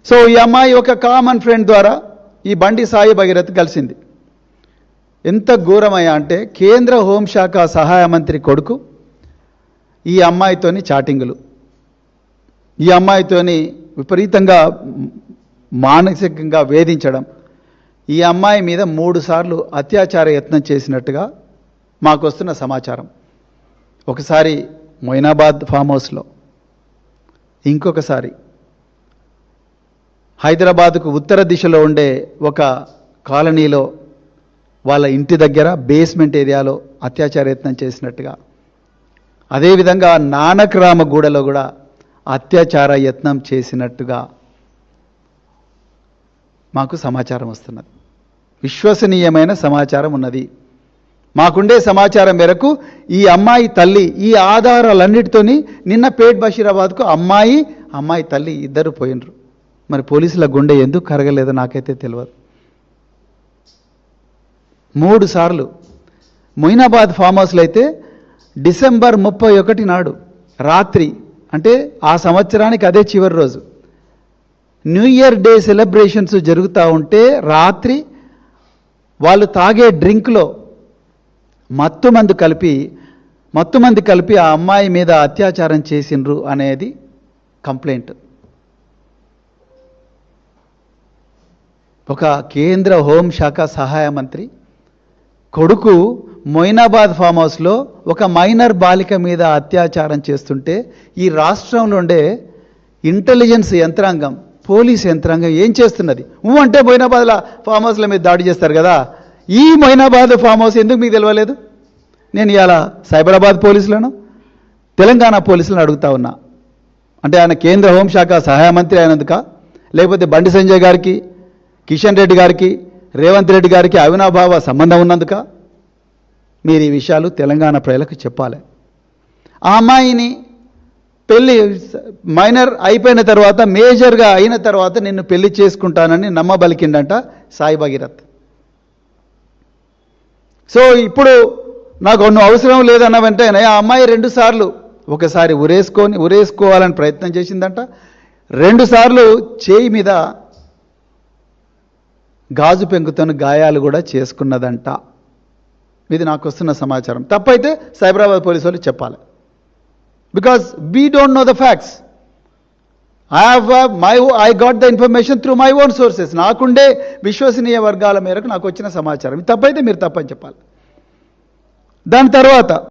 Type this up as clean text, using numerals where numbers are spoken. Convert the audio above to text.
So ఈ అమ్మాయి ఒక కామన్ ఫ్రెండ్ ద్వారా ఈ బండి సాయి భగీరథ్ కలిసింది. ఎంత ఘోరమయ్యా అంటే కేంద్ర హోంశాఖ సహాయ మంత్రి కొడుకు ఈ అమ్మాయితోని చాటింగులు, ఈ అమ్మాయితోని విపరీతంగా మానసికంగా వేధించడం, ఈ అమ్మాయి మీద 3 సార్లు అత్యాచార యత్నం చేసినట్టుగా మాకు వస్తున్న సమాచారం. ఒకసారి మొయినాబాద్ ఫామ్ హౌస్లో, ఇంకొకసారి హైదరాబాద్కు ఉత్తర దిశలో ఉండే ఒక కాలనీలో వాళ్ళ ఇంటి దగ్గర బేస్మెంట్ ఏరియాలో అత్యాచార యత్నం చేసినట్టుగా, అదేవిధంగా నానక్రామగూడలో కూడా అత్యాచార యత్నం చేసినట్టుగా మాకు సమాచారం వస్తున్నది. విశ్వసనీయమైన సమాచారం ఉన్నది. మాకుండే సమాచారం మేరకు ఈ అమ్మాయి తల్లి ఈ ఆధారాలన్నిటితోని నిన్న పేట్ బషీరాబాద్కు అమ్మాయి తల్లి ఇద్దరు పోయినరు. మరి పోలీసుల గుండె ఎందుకు కరగలేదో నాకైతే తెలియదు. 3 సార్లు మొయినాబాద్ ఫామ్ హౌస్లో అయితే డిసెంబర్ 31 నాడు రాత్రి, అంటే ఆ సంవత్సరానికి అదే చివరి రోజు, న్యూ ఇయర్ డే సెలబ్రేషన్స్ జరుగుతూ ఉంటే రాత్రి వాళ్ళు తాగే డ్రింక్లో మత్తుమందు కలిపి ఆ అమ్మాయి మీద అత్యాచారం చేసిండ్రు అనేది కంప్లైంట్. ఒక కేంద్ర హోంశాఖ సహాయ మంత్రి కొడుకు మొయినాబాద్ ఫామ్ హౌస్లో ఒక మైనర్ బాలిక మీద అత్యాచారం చేస్తుంటే ఈ రాష్ట్రంలో ఉండే ఇంటెలిజెన్స్ యంత్రాంగం, పోలీస్ యంత్రాంగం ఏం చేస్తున్నది? అంటే మొయినాబాద్ల ఫామ్ హౌస్ల మీద దాడి చేస్తారు కదా, ఈ మొయినాబాద్ ఫామ్ హౌస్ ఎందుకు మీకు తెలియలేదు? నేను ఇవాళ సైబరాబాద్ పోలీసులను, తెలంగాణ పోలీసులను అడుగుతా ఉన్నా. అంటే ఆయన కేంద్ర హోంశాఖ సహాయ మంత్రి అయినందుక, లేకపోతే బండి సంజయ్ గారికి, కిషన్ రెడ్డి గారికి, రేవంత్ రెడ్డి గారికి అవినాభావ సంబంధం ఉన్నందుక? మీరు ఈ విషయాలు తెలంగాణ ప్రజలకు చెప్పాలి. ఆ అమ్మాయిని పెళ్ళి మైనర్ అయిపోయిన తర్వాత, మేజర్గా అయిన తర్వాత నిన్ను పెళ్లి చేసుకుంటానని నమ్మబలికిండంట సాయి భగీరథ్. సో ఇప్పుడు నాకు నువ్వు అవసరం లేదన్న వెంటనే ఆ అమ్మాయి 2 సార్లు, ఒకసారి ఉరేసుకోవాలని ప్రయత్నం చేసిందంట, 2 సార్లు చేయి మీద గాజు పెంకుతోని గాయాలు కూడా చేసుకున్నదంట. ఇది నాకు వస్తున్న సమాచారం. తప్పైతే సైబరాబాద్ పోలీసు వాళ్ళు చెప్పాలి. Because we don't know the facts. I got the information through my own sources. నాకుండే విశ్వసనీయ వర్గాల మేరకు నాకు వచ్చిన సమాచారం. ఇది తప్పైతే మీరు తప్పని చెప్పాలి. దాని తర్వాత